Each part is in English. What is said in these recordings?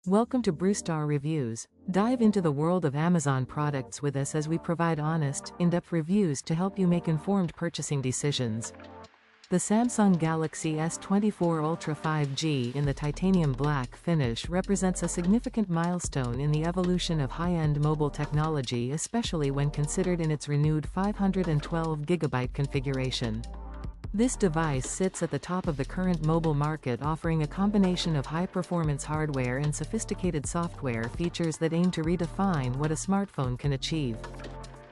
Welcome to Brewstar Reviews. Dive into the world of Amazon products with us as we provide honest, in-depth reviews to help you make informed purchasing decisions. The Samsung Galaxy S24 Ultra 5G in the titanium black finish represents a significant milestone in the evolution of high-end mobile technology, especially when considered in its renewed 512GB configuration. This device sits at the top of the current mobile market, offering a combination of high-performance hardware and sophisticated software features that aim to redefine what a smartphone can achieve.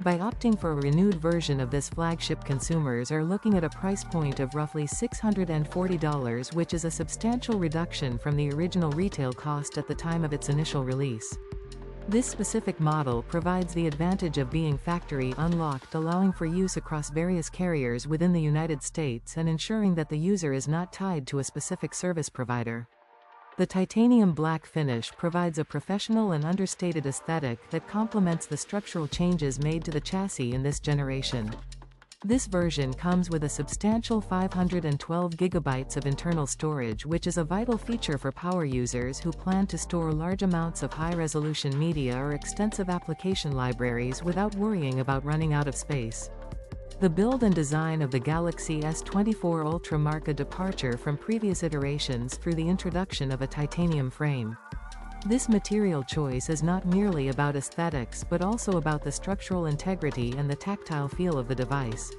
By opting for a renewed version of this flagship, consumers are looking at a price point of roughly $640, which is a substantial reduction from the original retail cost at the time of its initial release. This specific model provides the advantage of being factory unlocked, allowing for use across various carriers within the United States and ensuring that the user is not tied to a specific service provider. The titanium black finish provides a professional and understated aesthetic that complements the structural changes made to the chassis in this generation. This version comes with a substantial 512GB of internal storage, which is a vital feature for power users who plan to store large amounts of high-resolution media or extensive application libraries without worrying about running out of space. The build and design of the Galaxy S24 Ultra mark a departure from previous iterations through the introduction of a titanium frame. This material choice is not merely about aesthetics but also about the structural integrity and the tactile feel of the device.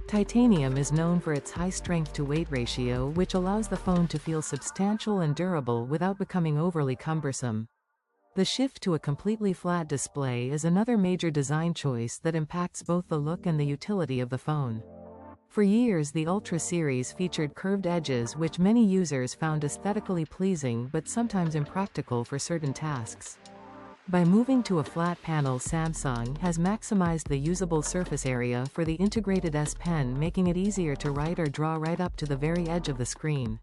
Titanium is known for its high strength-to-weight ratio, which allows the phone to feel substantial and durable without becoming overly cumbersome. The shift to a completely flat display is another major design choice that impacts both the look and the utility of the phone. For years, the Ultra series featured curved edges, which many users found aesthetically pleasing but sometimes impractical for certain tasks. By moving to a flat panel, Samsung has maximized the usable surface area for the integrated S Pen, making it easier to write or draw right up to the very edge of the screen.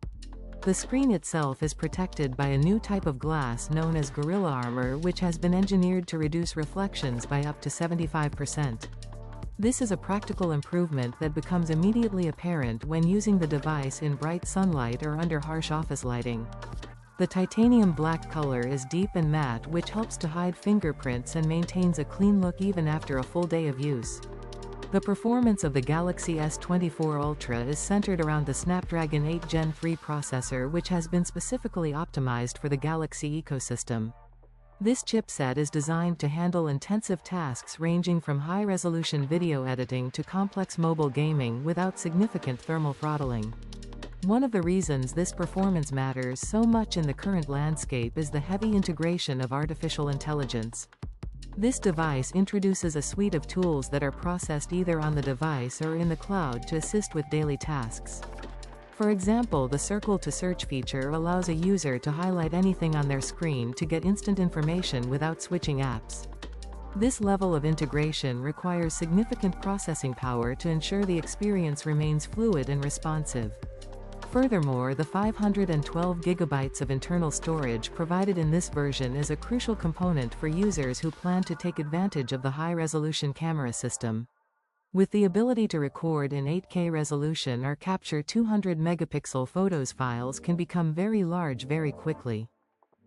The screen itself is protected by a new type of glass known as Gorilla Armor, which has been engineered to reduce reflections by up to 75%. This is a practical improvement that becomes immediately apparent when using the device in bright sunlight or under harsh office lighting. The titanium black color is deep and matte, which helps to hide fingerprints and maintains a clean look even after a full day of use. The performance of the Galaxy S24 Ultra is centered around the Snapdragon 8 Gen 3 processor, which has been specifically optimized for the Galaxy ecosystem. This chipset is designed to handle intensive tasks ranging from high-resolution video editing to complex mobile gaming without significant thermal throttling. One of the reasons this performance matters so much in the current landscape is the heavy integration of artificial intelligence. This device introduces a suite of tools that are processed either on the device or in the cloud to assist with daily tasks. For example, the Circle to Search feature allows a user to highlight anything on their screen to get instant information without switching apps. This level of integration requires significant processing power to ensure the experience remains fluid and responsive. Furthermore, the 512GB of internal storage provided in this version is a crucial component for users who plan to take advantage of the high-resolution camera system. With the ability to record in 8K resolution or capture 200-megapixel photos, files can become very large very quickly.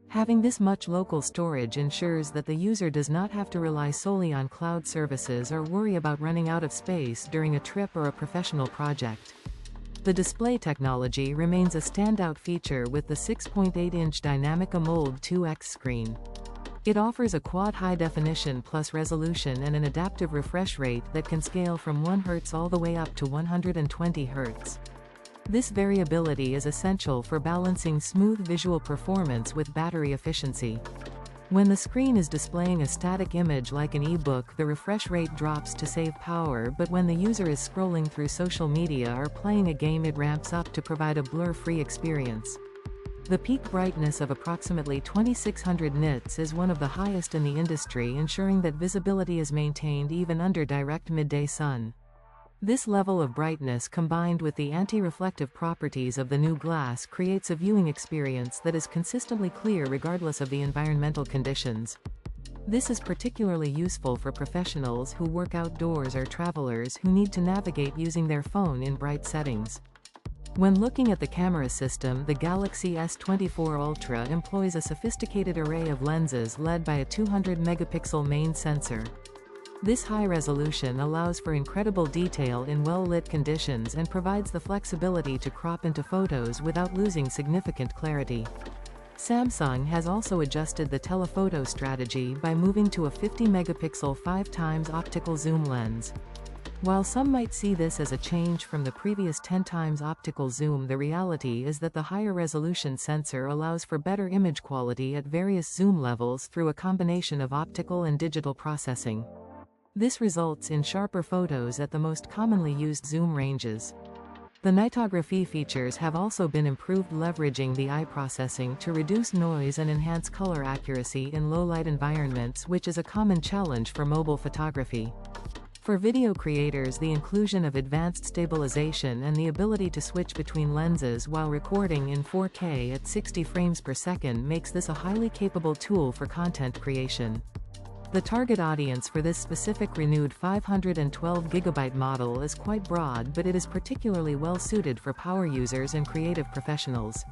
Having this much local storage ensures that the user does not have to rely solely on cloud services or worry about running out of space during a trip or a professional project. The display technology remains a standout feature with the 6.8-inch Dynamic AMOLED 2X screen. It offers a quad high-definition plus resolution and an adaptive refresh rate that can scale from 1 Hz all the way up to 120 Hz. This variability is essential for balancing smooth visual performance with battery efficiency. When the screen is displaying a static image like an e-book, the refresh rate drops to save power, but when the user is scrolling through social media or playing a game, it ramps up to provide a blur-free experience. The peak brightness of approximately 2600 nits is one of the highest in the industry, ensuring that visibility is maintained even under direct midday sun. This level of brightness, combined with the anti-reflective properties of the new glass, creates a viewing experience that is consistently clear regardless of the environmental conditions. This is particularly useful for professionals who work outdoors or travelers who need to navigate using their phone in bright settings. When looking at the camera system, the Galaxy S24 Ultra employs a sophisticated array of lenses led by a 200-megapixel main sensor. This high resolution allows for incredible detail in well-lit conditions and provides the flexibility to crop into photos without losing significant clarity. Samsung has also adjusted the telephoto strategy by moving to a 50-megapixel 5x optical zoom lens. While some might see this as a change from the previous 10x optical zoom, the reality is that the higher resolution sensor allows for better image quality at various zoom levels through a combination of optical and digital processing. This results in sharper photos at the most commonly used zoom ranges. The nightography features have also been improved, leveraging the eye processing to reduce noise and enhance color accuracy in low-light environments, which is a common challenge for mobile photography. For video creators, the inclusion of advanced stabilization and the ability to switch between lenses while recording in 4K at 60 frames per second makes this a highly capable tool for content creation. The target audience for this specific renewed 512GB model is quite broad, but it is particularly well suited for power users and creative professionals.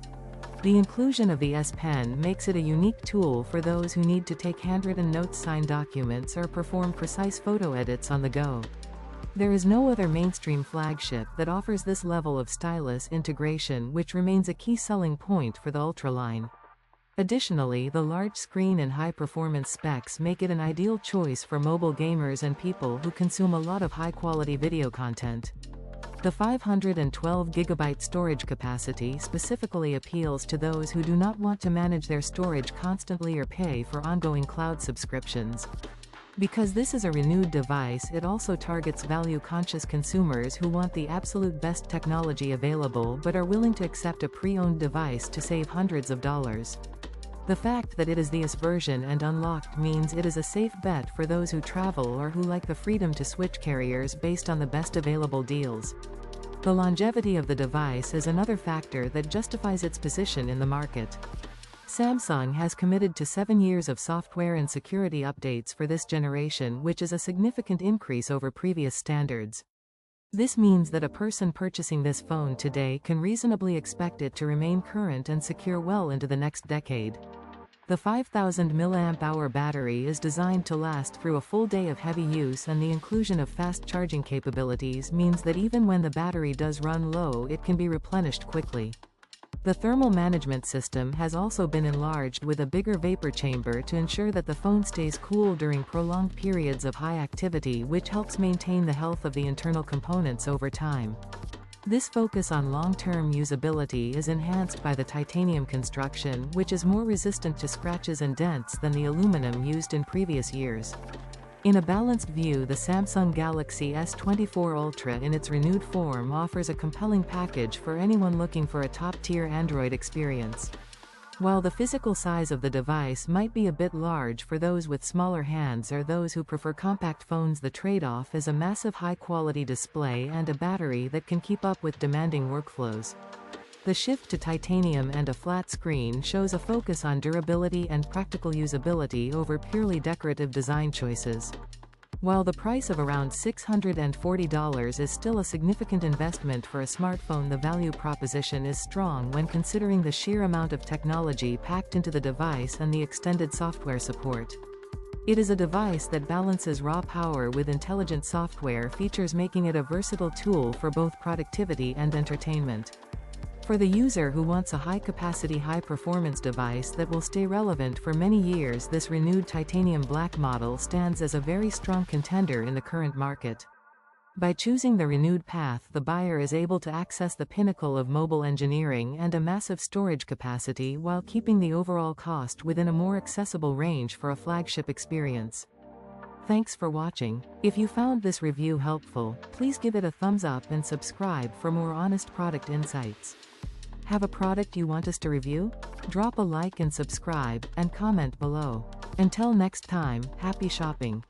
The inclusion of the S Pen makes it a unique tool for those who need to take handwritten notes, sign documents, or perform precise photo edits on the go. There is no other mainstream flagship that offers this level of stylus integration, which remains a key selling point for the Ultra line. Additionally, the large screen and high-performance specs make it an ideal choice for mobile gamers and people who consume a lot of high-quality video content. The 512GB storage capacity specifically appeals to those who do not want to manage their storage constantly or pay for ongoing cloud subscriptions. Because this is a renewed device, it also targets value-conscious consumers who want the absolute best technology available but are willing to accept a pre-owned device to save hundreds of dollars. The fact that it is the S version and unlocked means it is a safe bet for those who travel or who like the freedom to switch carriers based on the best available deals. The longevity of the device is another factor that justifies its position in the market. Samsung has committed to 7 years of software and security updates for this generation, which is a significant increase over previous standards. This means that a person purchasing this phone today can reasonably expect it to remain current and secure well into the next decade. The 5000 mAh battery is designed to last through a full day of heavy use, and the inclusion of fast charging capabilities means that even when the battery does run low, it can be replenished quickly. The thermal management system has also been enlarged with a bigger vapor chamber to ensure that the phone stays cool during prolonged periods of high activity, which helps maintain the health of the internal components over time. This focus on long-term usability is enhanced by the titanium construction, which is more resistant to scratches and dents than the aluminum used in previous years. In a balanced view, the Samsung Galaxy S24 Ultra in its renewed form offers a compelling package for anyone looking for a top-tier Android experience. While the physical size of the device might be a bit large for those with smaller hands or those who prefer compact phones, the trade-off is a massive high-quality display and a battery that can keep up with demanding workflows. The shift to titanium and a flat screen shows a focus on durability and practical usability over purely decorative design choices. While the price of around $640 is still a significant investment for a smartphone, the value proposition is strong when considering the sheer amount of technology packed into the device and the extended software support. It is a device that balances raw power with intelligent software features, making it a versatile tool for both productivity and entertainment. For the user who wants a high-capacity, high-performance device that will stay relevant for many years, this renewed titanium black model stands as a very strong contender in the current market. By choosing the renewed path, the buyer is able to access the pinnacle of mobile engineering and a massive storage capacity while keeping the overall cost within a more accessible range for a flagship experience. Thanks for watching. If you found this review helpful, please give it a thumbs up and subscribe for more honest product insights. Have a product you want us to review? Drop a like and subscribe, and comment below. Until next time, happy shopping.